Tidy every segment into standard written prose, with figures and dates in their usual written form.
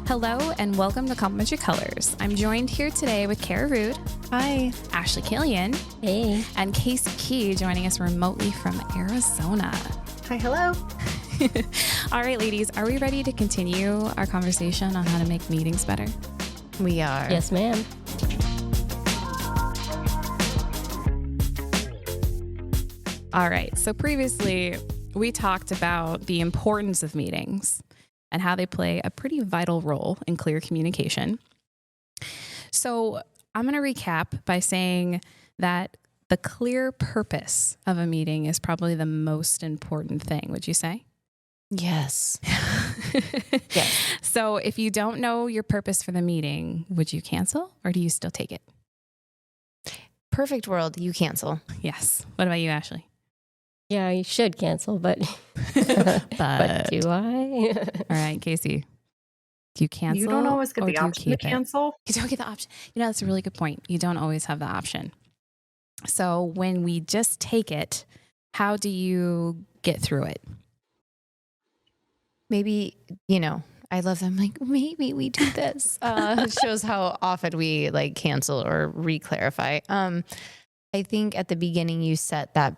Hello and welcome to Complementary Colors. I'm joined here today with Kara Rude. Hi. Ashley Killian. Hey. And Casey Key joining us remotely from Arizona. Hi, hello. All right, ladies, are we ready to continue our conversation on how to make meetings better? We are. Yes, ma'am. All right. So previously, we talked about the importance of meetings and how they play a pretty vital role in clear communication. So I'm going to recap by saying that the clear purpose of a meeting is probably the most important thing, would you say? Yes. Yes. So if you don't know your purpose for the meeting, would you cancel or do you still take it? Perfect world, you cancel. Yes. What about you, Ashley? Yeah, you should cancel, but But do I? all right, Casey. Do you cancel? You don't always get or the do you option to keep it? cancel. You don't get the option. You know, that's a really good point. You don't always have the option. So when we just take it, how do you get through it? Maybe, I love them. Like, maybe we do this. It shows how often we cancel or re-clarify. I think at the beginning you set that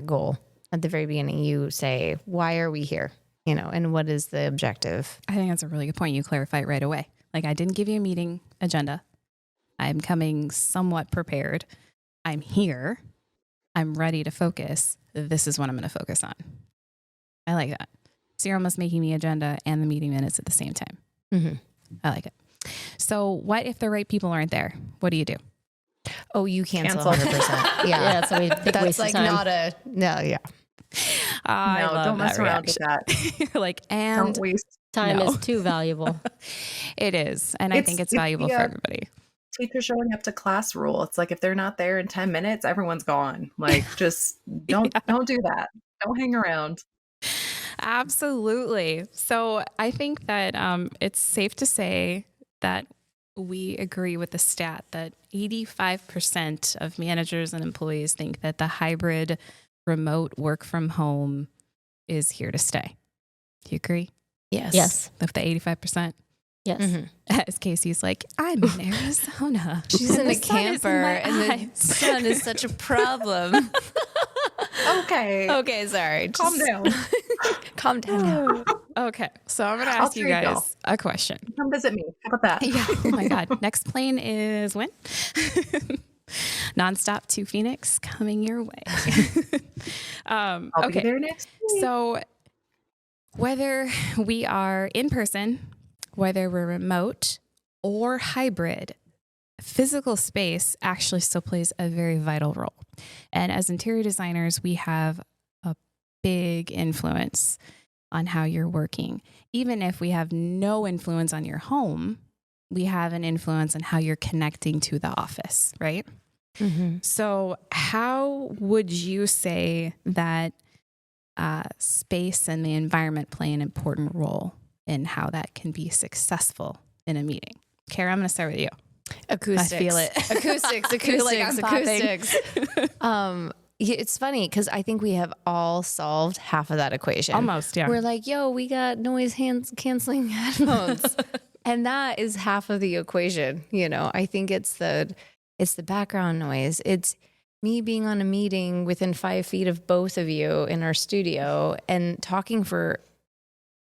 goal. At the very beginning, you say, why are we here? And what is the objective? I think that's a really good point. You clarify it right away. Like, I didn't give you a meeting agenda. I'm coming somewhat prepared. I'm here. I'm ready to focus. This is what I'm going to focus on. I like that. So you're almost making the agenda and the meeting minutes at the same time. Mm-hmm. I like it. So what if the right people aren't there? What do you do? Oh, you cancel Cancel. 100%. Yeah. Yeah, so we big That's waste of time. yeah. I love don't mess that around with reaction. that. You're like, and Don't waste. Time No. is too valuable. it is. And I think it's valuable for everybody. Teacher showing up to class rule. It's like if they're not there in 10 minutes, everyone's gone. Like, just don't do that. Don't hang around. Absolutely. So I think that it's safe to say that we agree with the stat that 85% of managers and employees think that the hybrid remote work from home is here to stay. Do you agree? Yes. Yes. With the 85%? Yes. Mhm. As Casey's like, I'm in Arizona. She's in The a sun is in camper my and the eyes." sun is such a problem. Okay. Okay, sorry. Calm Just down. Calm down. Okay. So I'm going to I'll ask you trade y'all. guys a question. Come visit me. How about that? Yeah. Oh my God. Next plane is when? Nonstop to Phoenix coming your way. I'll okay. be there next week. So whether we are in person, whether we're remote or hybrid, physical space actually still plays a very vital role. And as interior designers, we have a big influence on how you're working. Even if we have no influence on your home, we have an influence on how you're connecting to the office, right? Mm-hmm. So how would you say that space and the environment play an important role in how that can be successful in a meeting? Kara, I'm going to start with you. Acoustics. I feel it. Acoustics, I feel like I'm acoustics. It's funny because I think we have all solved half of that equation. Almost, yeah. We're like, yo, we got noise canceling headphones. And that is half of the equation. I think it's the background noise. It's me being on a meeting within 5 feet of both of you in our studio and talking for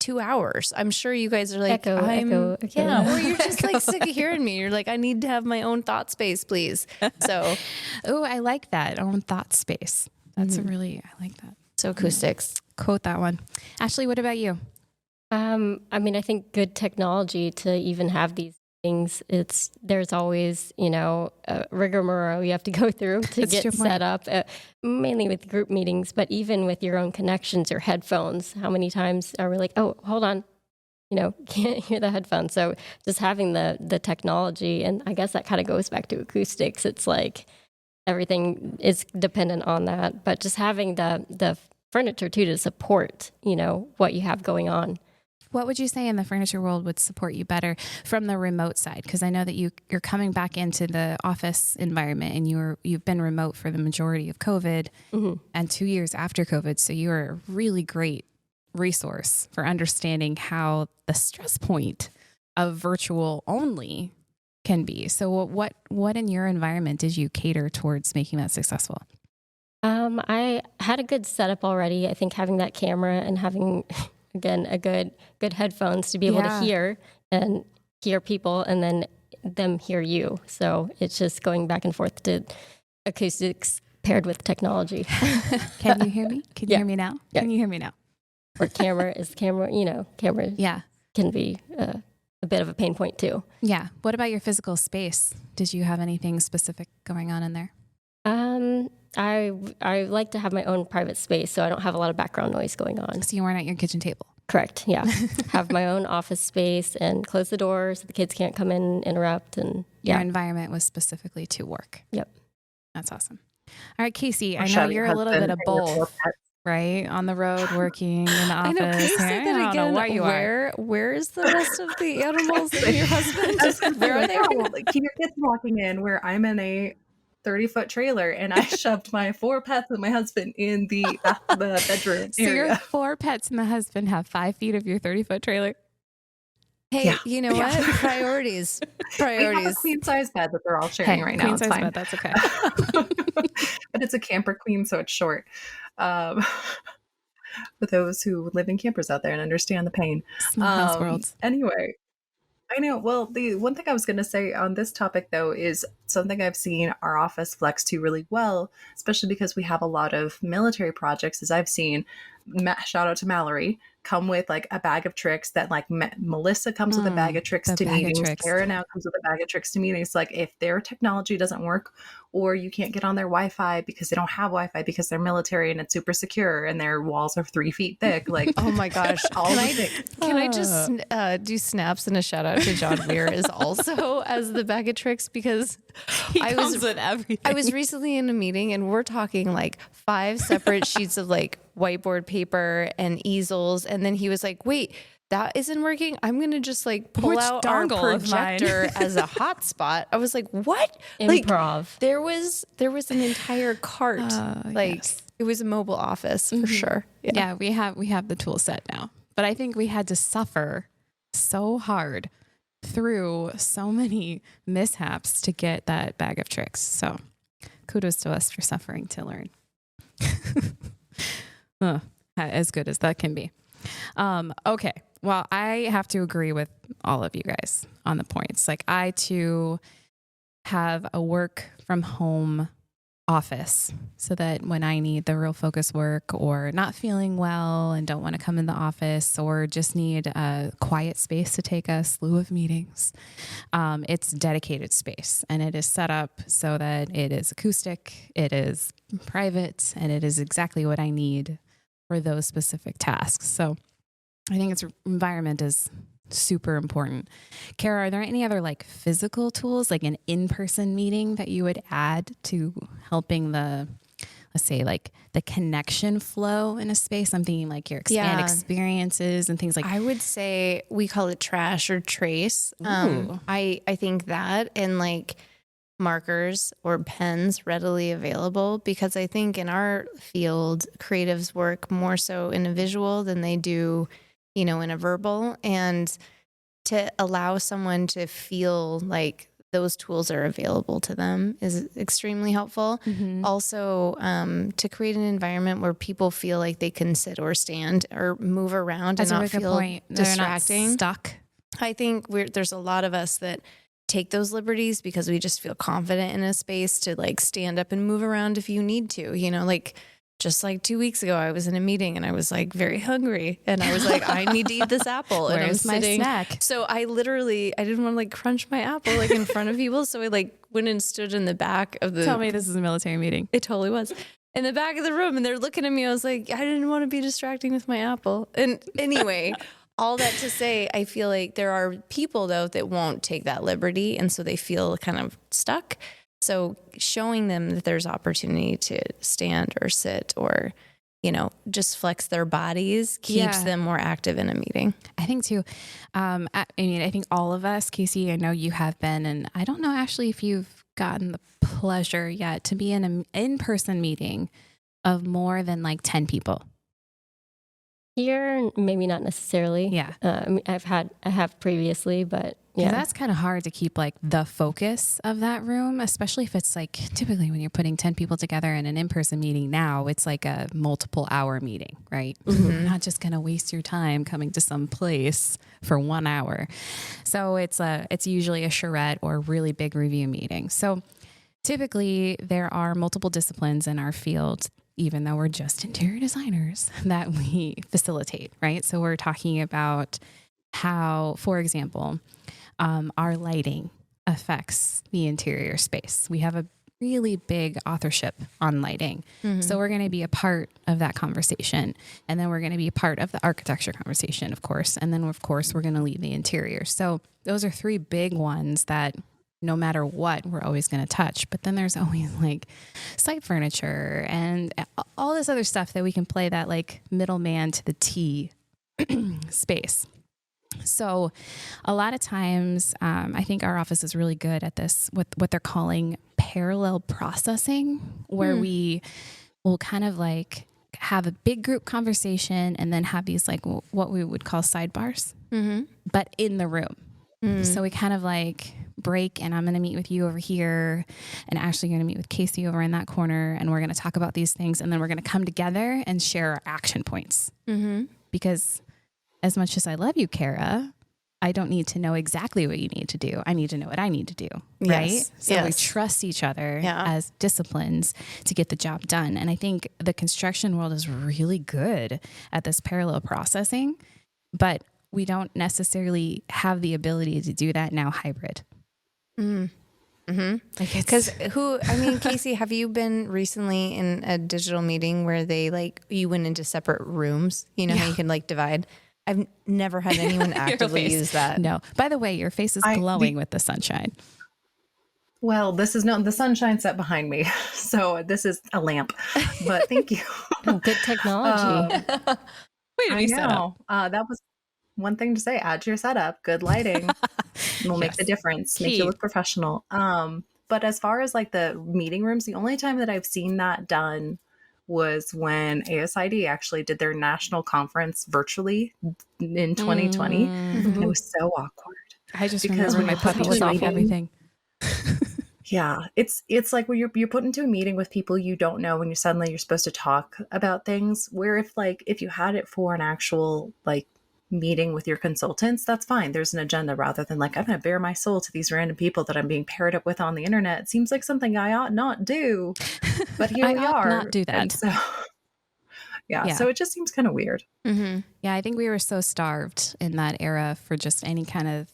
2 hours. I'm sure you guys are like, Echo. Yeah, or you're just like sick of hearing me. You're like, I need to have my own thought space, please. So, Oh, I like that. Own thought space. That's I like that. so acoustics. Quote that one. Ashley, what about you? I think good technology to even have these things, there's always, a rigmarole you have to go through to That's get your point. set up, mainly with group meetings, but even with your own connections or headphones. How many times are we like, oh, hold on, can't hear the headphones. So just having the technology, and I guess that kind of goes back to acoustics. It's like everything is dependent on that, but just having the furniture too to support, what you have going on. What would you say in the furniture world would support you better from the remote side? Because I know that you're coming back into the office environment and you've been remote for the majority of COVID and 2 years after COVID. So you're a really great resource for understanding how the stress point a virtual only can be. So what in your environment did you cater towards making that successful? I had a good setup already. I think having that camera and having, again, a good headphones to be able to hear people and then them hear you. So it's just going back and forth to acoustics paired with technology. Can you hear me? Can you hear me now? Yeah. Can you hear me now? Or camera, camera can be a bit of a pain point too. Yeah. What about your physical space? Did you have anything specific going on in there? I like to have my own private space, so I don't have a lot of background noise going on. So you weren't at your kitchen table? Correct. Yeah. Have my own office space and close the door so the kids can't come in and interrupt. And your environment was specifically to work. Yep. That's awesome. All right, Casey, I know you're a little bit of both, right? On the road, working in the office. I know. Can you say that I again? don't know where you are. Where is the rest of the animals and your husband? Where are they? Keep your kids walking in where I'm in a 30-foot trailer and I shoved my 4 pets and my husband in the bedroom So area. your 4 pets and the husband have 5 feet of your 30-foot trailer? Hey, you know what? Priorities. We have a queen size bed that they're all sharing right now. Queen It's size fine. bed, that's okay. But it's a camper queen, so it's short. For those who live in campers out there and understand the pain. Small house worlds. Anyway, I know. Well, the one thing I was going to say on this topic, though, is something I've seen our office flex to really well, especially because we have a lot of military projects, as I've seen. Shout out to Mallory, come with like a bag of tricks that like Melissa comes with a bag of tricks to meetings. Kara now comes with a bag of tricks to meetings. Like if their technology doesn't work or you can't get on their Wi-Fi because they don't have Wi-Fi because they're military and it's super secure and their walls are 3 feet thick. Like, oh my gosh. Can I just do snaps and a shout out to John Weir is also as the bag of tricks because I was recently in a meeting and we're talking like 5 separate sheets of like whiteboard paper and easels. And then he was like, wait, that isn't working. I'm going to just like pull out our projector as a hotspot. I was like, what? Improv. Like, there was an entire cart. It was a mobile office for sure. Yeah, we have the tool set now. But I think we had to suffer so hard through so many mishaps to get that bag of tricks. So kudos to us for suffering to learn. As good as that can be. Okay. Well, I have to agree with all of you guys on the points. Like I too have a work from home office so that when I need the real focus work or not feeling well and don't want to come in the office or just need a quiet space to take a slew of meetings, it's dedicated space and it is set up so that it is acoustic, it is private, and it is exactly what I need for those specific tasks. So I think its environment is super important. Kara, are there any other like physical tools, like an in-person meeting that you would add to helping the, let's say like the connection flow in a space? I'm thinking like your experiences and things like I would say we call it trash or trace. I think that and like markers or pens readily available because I think in our field, creatives work more so in a visual than they do, in a verbal, and to allow someone to feel like those tools are available to them is extremely helpful. Mm-hmm. Also, to create an environment where people feel like they can sit or stand or move around and not feel distracting. They're not stuck. I think there's a lot of us that take those liberties because we just feel confident in a space to like stand up and move around if you need to, like just like 2 weeks ago, I was in a meeting and I was like very hungry and I was like, I need to eat this apple. And I was sitting, my snack? So I didn't want to like crunch my apple like in front of people. So I like went and stood in the back of the. Tell me this is a military meeting. It totally was. In the back of the room and they're looking at me. I was like, I didn't want to be distracting with my apple. And anyway, all that to say, I feel like there are people though that won't take that liberty. And so they feel kind of stuck. So showing them that there's opportunity to stand or sit or, just flex their bodies keeps them more active in a meeting. I think too. I think all of us, Casey, I know you have been, and I don't know actually if you've gotten the pleasure yet to be in an in-person meeting of more than like 10 people. Here, maybe not necessarily. Yeah. I mean, I have previously, but yeah. That's kind of hard to keep like the focus of that room, especially if it's like typically when you're putting 10 people together in an in-person meeting now, it's like a multiple hour meeting, right? You're not just going to waste your time coming to some place for 1 hour. So it's usually a charrette or really big review meeting. So typically there are multiple disciplines in our field, even though we're just interior designers, that we facilitate, right? So we're talking about how, for example, our lighting affects the interior space. We have a really big authorship on lighting. So we're going to be a part of that conversation. And then we're going to be a part of the architecture conversation, of course. And then, of course, we're going to lead the interior. So those are 3 big ones that no matter what, we're always going to touch. But then there's always like site furniture and all this other stuff that we can play that like middleman to the T space. So a lot of times, I think our office is really good at this, what they're calling parallel processing, where we will kind of like have a big group conversation and then have these like what we would call sidebars, but in the room. So we kind of like break, and I'm going to meet with you over here, and Ashley, you're going to meet with Casey over in that corner, and we're going to talk about these things, and then we're going to come together and share our action points. Because as much as I love you, Kara, I don't need to know exactly what you need to do. I need to know what I need to do, right? Yes. So we trust each other as disciplines to get the job done. And I think the construction world is really good at this parallel processing, but we don't necessarily have the ability to do that now hybrid. Because Casey, have you been recently in a digital meeting where they like, you went into separate rooms? You know how you can like divide? I've never had anyone actively use that. No. By the way, your face is glowing with the sunshine. Well, this is the sunshine set behind me. So this is a lamp, but thank you. Good technology. Way to be set up. That was one thing to say. Add to your setup. Good lighting will make the difference. Make you look professional. But as far as like the meeting rooms, the only time that I've seen that done was when ASID actually did their national conference virtually in 2020. And it was so awkward. I just remember my puppy was off everything. Yeah, it's like when you're put into a meeting with people you don't know, when you're supposed to talk about things. Where if you had it for an actual like meeting with your consultants, that's fine. There's an agenda, rather than like, I'm going to bare my soul to these random people that I'm being paired up with on the internet. It seems like something I ought not do, but here we are. Not do that. And so, so it just seems kind of weird. Yeah, I think we were so starved in that era for just any kind of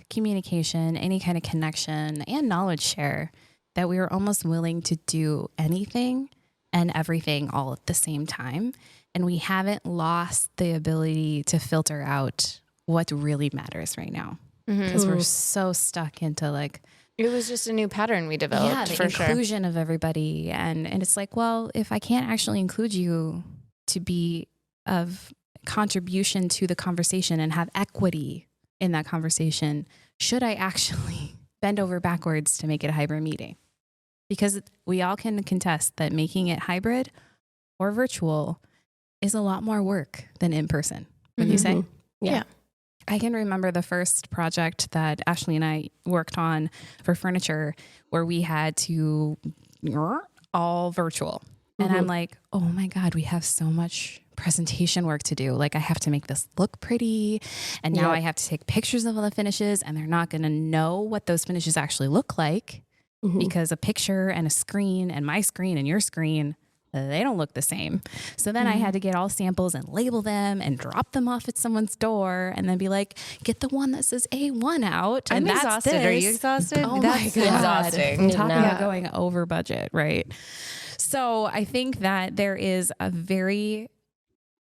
communication, any kind of connection and knowledge share, that we were almost willing to do anything and everything all at the same time. And we haven't lost the ability to filter out what really matters right now, because we're so stuck into like, it was just a new pattern we developed. the for inclusion of everybody. And it's like, well, if I can't actually include you to be of contribution to the conversation and have equity in that conversation, should I actually bend over backwards to make it a hybrid meeting? Because we all can contest that making it hybrid or virtual is a lot more work than in person. Would you say? Yeah. I can remember the first project that Ashley and I worked on for furniture, where we had to all virtual. And I'm like, oh my God, we have so much presentation work to do. Like, I have to make this look pretty. And now I have to take pictures of all the finishes, and they're not going to know what those finishes actually look like, because a picture and a screen and my screen and your screen, they don't look the same. So then I had to get all samples and label them and drop them off at someone's door, and then be like, get the one that says A1 out. And I'm that's exhausted. this. Are you exhausted? Oh That's my God. exhausting. I'm talking about going over budget, right? So I think that there is a very,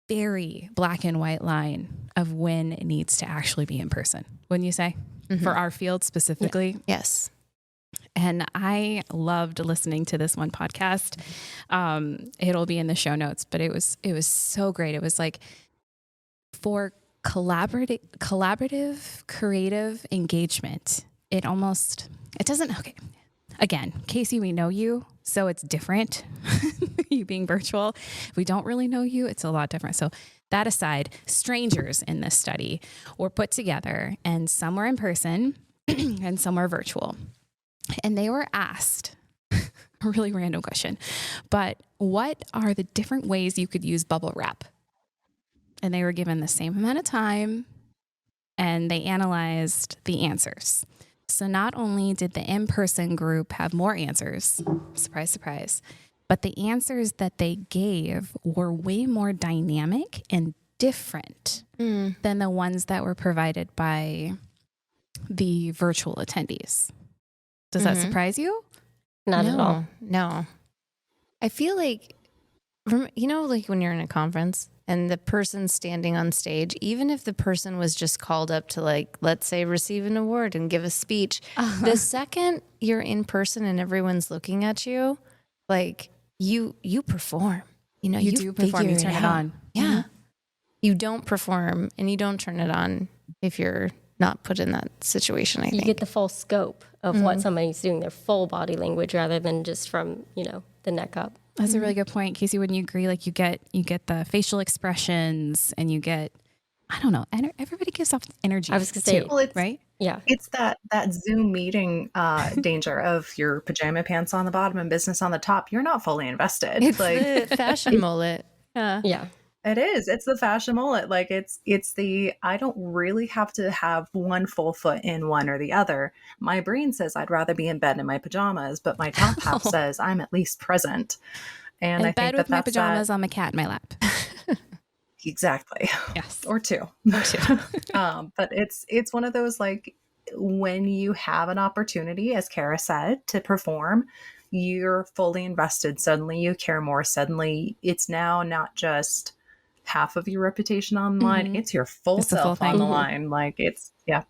very black and white line of when it needs to actually be in person, wouldn't you say? For our field specifically? Yes. And I loved listening to this one podcast. It'll be in the show notes, but it was so great. It was like, for collaborative, creative engagement. It doesn't, okay. Again, Casey, we know you, so it's different you being virtual. We don't really know you. It's a lot different. So that aside, strangers in this study were put together, and some were in person and some were virtual. And they were asked a really random question, but what are the different ways you could use bubble wrap? And they were given the same amount of time, and they analyzed the answers. So not only did the in-person group have more answers, surprise, surprise, but the answers that they gave were way more dynamic and different than the ones that were provided by the virtual attendees. Does that surprise you? Not at all. No. I feel like, like when you're in a conference and the person standing on stage, even if the person was just called up to, like, let's say, receive an award and give a speech, the second you're in person and everyone's looking at you, like, you perform. You do perform. You turn it on. Yeah. You don't perform and you don't turn it on if you're not put in that situation, I You think. get the full scope of what somebody's doing, their full body language, rather than just from, the neck up. That's a really good point, Casey. Wouldn't you agree? Like you get the facial expressions, and you get, I don't know, everybody gives off energy. I was gonna say, too, Well, it's right? Yeah. It's that Zoom meeting danger of your pajama pants on the bottom and business on the top. You're not fully invested. It's like the fashion mullet. Yeah. Yeah. it is. It's the fashion mullet. Like it's the I don't really have to have one full foot in one or the other. My brain says I'd rather be in bed in my pajamas, but my top half says I'm at least present. And I In bed think with my that's pajamas on my cat in my lap. exactly. Yes. Or two. But it's one of those, like, when you have an opportunity, as Kara said, to perform, you're fully invested. Suddenly you care more. Suddenly it's now not just half of your reputation on the line, it's your full It's the full self on thing. the line. Like yeah.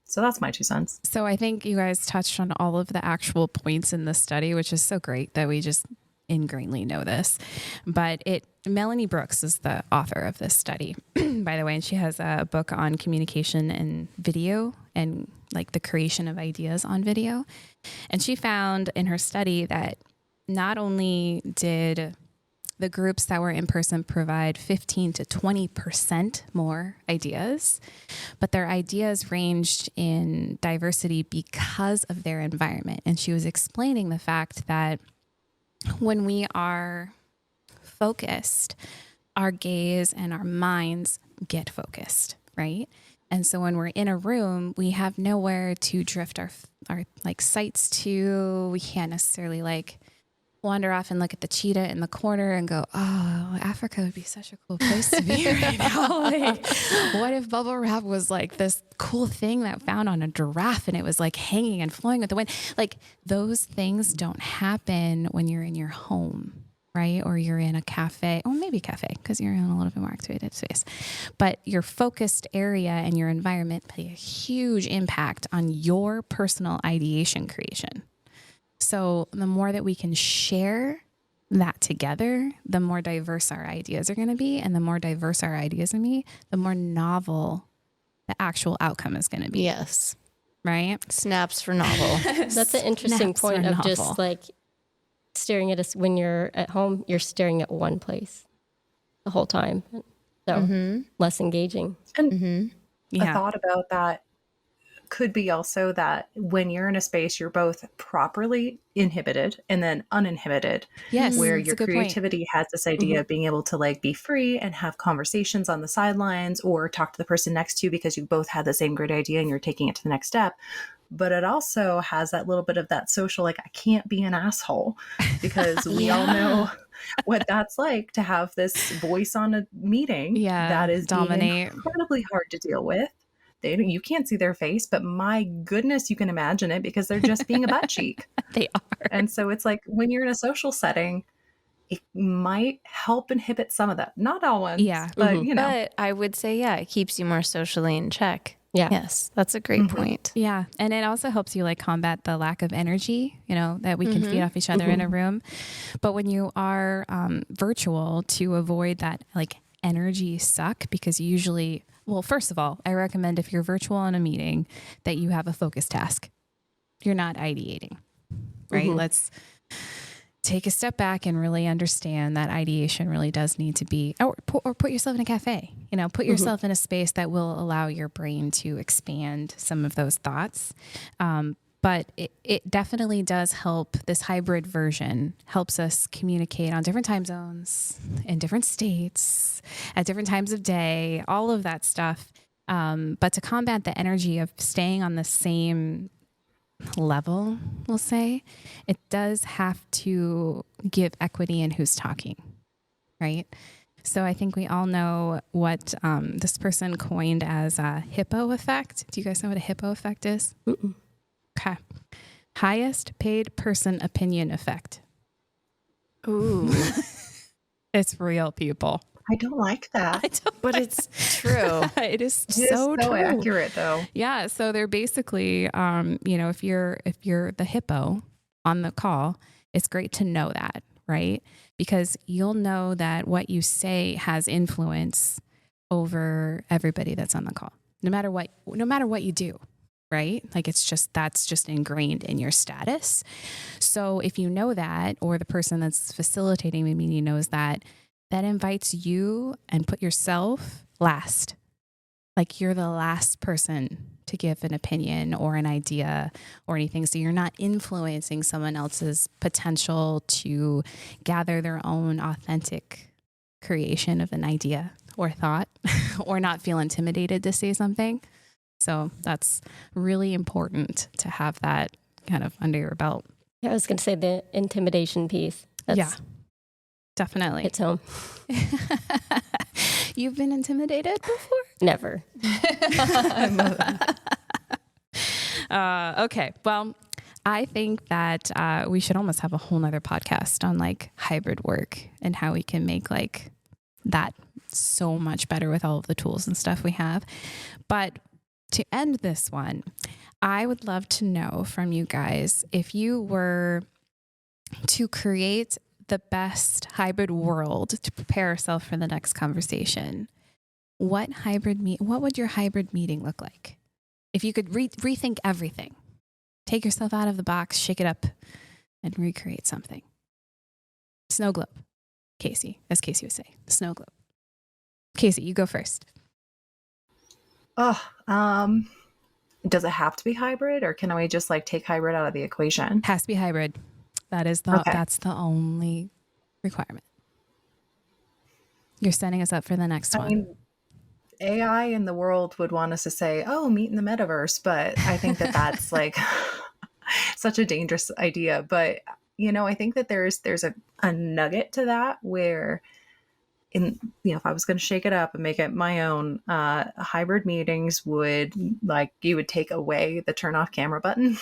So that's my 2 cents. So I think you guys touched on all of the actual points in the study, which is so great that we just ingrainedly know this. But Melanie Brooks is the author of this study, by the way, and she has a book on communication and video and like the creation of ideas on video. And she found in her study that not only did the groups that were in person provide 15 to 20% more ideas, but their ideas ranged in diversity because of their environment. And she was explaining the fact that when we are focused, our gaze and our minds get focused, right? And so when we're in a room, we have nowhere to drift our like sights to. We can't necessarily like wander off and look at the cheetah in the corner and go, oh, Africa would be such a cool place to be right now. Like, what if bubble wrap was like this cool thing that found on a giraffe and it was like hanging and flowing with the wind? Like those things don't happen when you're in your home, right? Or you're in a cafe, or maybe cafe because you're in a little bit more activated space. But your focused area and your environment play a huge impact on your personal ideation creation. So the more that we can share that together, the more diverse our ideas are going to be. And the more diverse our ideas are going to be, the more novel the actual outcome is going to be. Yes. Right? Snaps for novel. That's an interesting Snaps point are of novel. just like staring at us when you're at home, you're staring at one place the whole time. So less engaging. And Yeah. a thought about that could be also that when you're in a space, you're both properly inhibited and then uninhibited. Yes. Where that's your a good point. creativity has this idea of being able to like be free and have conversations on the sidelines or talk to the person next to you because you both had the same great idea and you're taking it to the next step. But it also has that little bit of that social, like, I can't be an asshole, because we all know what that's like to have this voice on a meeting that is dominate. incredibly hard to deal with. You can't see their face, but my goodness, you can imagine it because they're just being a butt cheek. They are. And so it's like when you're in a social setting, it might help inhibit some of that. Not all ones, Yeah. but you know. But I would say, yeah, it keeps you more socially in check. Yeah. Yes, that's a great point. Yeah. And it also helps you like combat the lack of energy, that we can feed off each other in a room. But when you are virtual, to avoid that like energy suck, because usually, well, first of all, I recommend if you're virtual in a meeting that you have a focus task. You're not ideating, right? Let's take a step back and really understand that ideation really does need to be, or put yourself in a cafe, put yourself in a space that will allow your brain to expand some of those thoughts. But it definitely does help. This hybrid version helps us communicate on different time zones, in different states, at different times of day, all of that stuff. But to combat the energy of staying on the same level, we'll say, it does have to give equity in who's talking, right? So I think we all know what this person coined as a hippo effect. Do you guys know what a hippo effect is? Mm-mm. Okay. Highest paid person opinion effect. Ooh. It's real, people. I don't like that. But it's true. It is It is so true. accurate, though. Yeah. So they're basically, if you're the hippo on the call, it's great to know that, right? Because you'll know that what you say has influence over everybody that's on the call, no matter what you do, right? Like that's just ingrained in your status. So if you know that, or the person that's facilitating the meeting knows that, that invites you and put yourself last. Like you're the last person to give an opinion or an idea or anything. So you're not influencing someone else's potential to gather their own authentic creation of an idea or thought or not feel intimidated to say something. So that's really important to have that kind of under your belt. I was going to say the intimidation piece. Yeah, definitely. Hits home. You've been intimidated before? Never. Okay. Well, I think that we should almost have a whole nother podcast on like hybrid work and how we can make like that so much better with all of the tools and stuff we have. But to end this one, I would love to know from you guys, if you were to create the best hybrid world to prepare yourself for the next conversation, what would your hybrid meeting look like? If you could rethink everything, take yourself out of the box, shake it up, and recreate something. Snow globe, Casey, as Casey would say, snow globe. Casey, you go first. Does it have to be hybrid, or can we just like take hybrid out of the equation? Has to be hybrid. That's the only requirement. You're setting us up for the next one. I mean, AI in the world would want us to say, "Oh, meet in the metaverse," but I think that that's like such a dangerous idea. But I think that there's a nugget to that where, if I was going to shake it up and make it my own, hybrid meetings would you would take away the turn off camera button.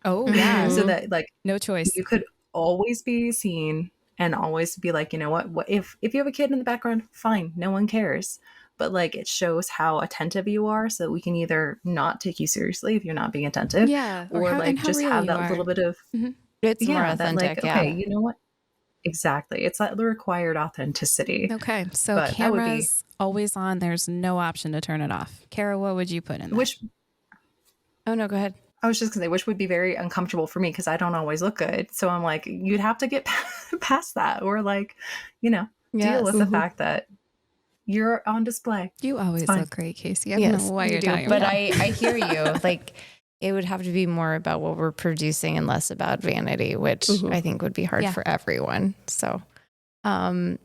Oh yeah. So that like no choice. You could always be seen and always be like, what if you have a kid in the background, fine, no one cares. But like it shows how attentive you are, so we can either not take you seriously if you're not being attentive, or just have that little bit of it's more authentic. Okay, you know what? Exactly. It's like the required authenticity. Okay. So camera's always on. There's no option to turn it off. Kara, what would you put in that? Oh no, go ahead. I was just gonna say, which would be very uncomfortable for me because I don't always look good. So I'm like, you'd have to get past that, or deal with the fact that you're on display. You always look great, Casey. I don't know why you're talking but about. I hear you. Like, it would have to be more about what we're producing and less about vanity, which I think would be hard for everyone. So, well,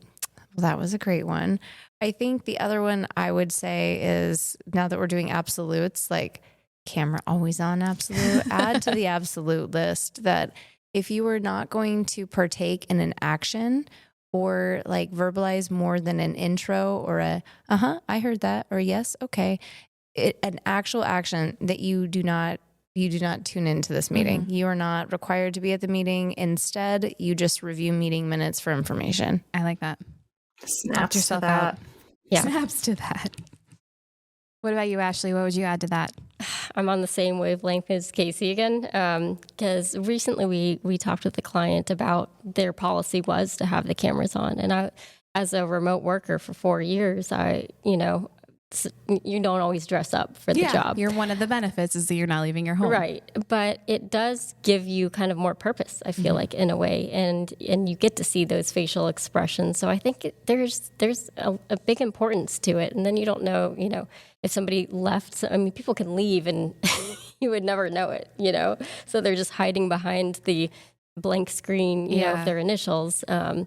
that was a great one. I think the other one I would say is, now that we're doing absolutes, like camera always on absolute, add to the absolute list that if you were not going to partake in an action or like verbalize more than an intro or a, I heard that, or yes, okay, an actual action that you do not tune into this meeting. You are not required to be at the meeting. Instead, you just review meeting minutes for information. I like that. Snaps yourself to that. out. Yeah. Snaps to that. What about you, Ashley? What would you add to that? I'm on the same wavelength as Casey again, because recently we talked with the client about their policy was to have the cameras on. And I, as a remote worker for 4 years, you don't always dress up for the job. You're one of the benefits is that you're not leaving your home. Right. But it does give you kind of more purpose, I feel like, in a way. And you get to see those facial expressions. So I think there's a big importance to it. And then you don't know, if somebody left. So, I mean, people can leave and you would never know it, So they're just hiding behind the blank screen, of their initials. I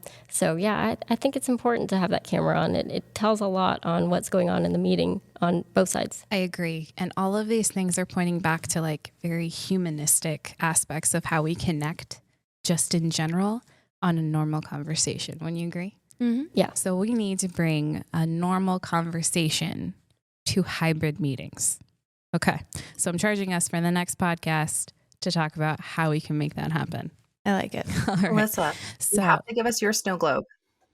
think it's important to have that camera on. It tells a lot on what's going on in the meeting on both sides. I agree. And all of these things are pointing back to like very humanistic aspects of how we connect just in general on a normal conversation. Wouldn't you agree? Mm-hmm. Yeah. So we need to bring a normal conversation to hybrid meetings. Okay. So I'm charging us for the next podcast to talk about how we can make that happen. I like it. All right. Melissa, So you have to give us your snow globe.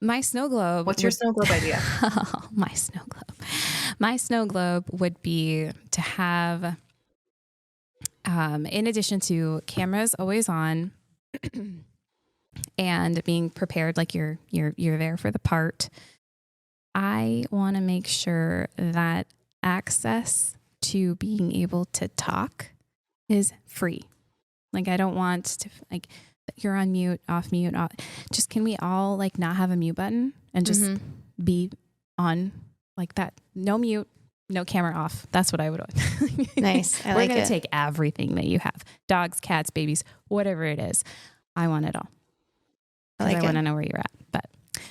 my snow globe. What's your snow globe idea? Oh, my snow globe. My snow globe would be to have, in addition to cameras always on and being prepared, like you're there for the part. I want to make sure that access to being able to talk is free. Like I don't want to like you're on mute, off mute, off. Just can we all like not have a mute button and just be on like that? No mute, no camera off. That's what I would want. Nice. I We're like going to it. take everything that you have. Dogs, cats, babies, whatever it is. I want it all. I like I it. want to know where you're at. But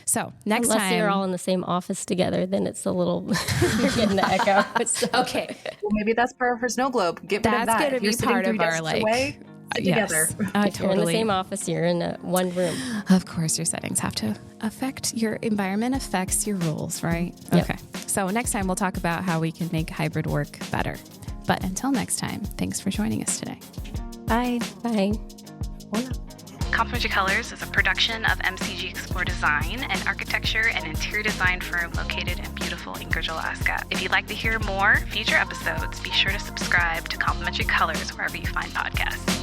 so next Unless time. you're all in the same office together, then it's a little, you're getting the echo. Okay. Well, maybe that's part of her snow globe. Get rid of That's that. going to If be you're sitting part three of our desks like, away, sit together. If you're in the same office, you're in one room. Of course, your settings have to affect your environment, affects your rules, right? Yep. Okay. So next time we'll talk about how we can make hybrid work better. But until next time, thanks for joining us today. Bye. Bye. Complementary Colors is a production of MCG Explore Design, an architecture and interior design firm located in beautiful Anchorage, Alaska. If you'd like to hear more future episodes, be sure to subscribe to Complementary Colors wherever you find podcasts.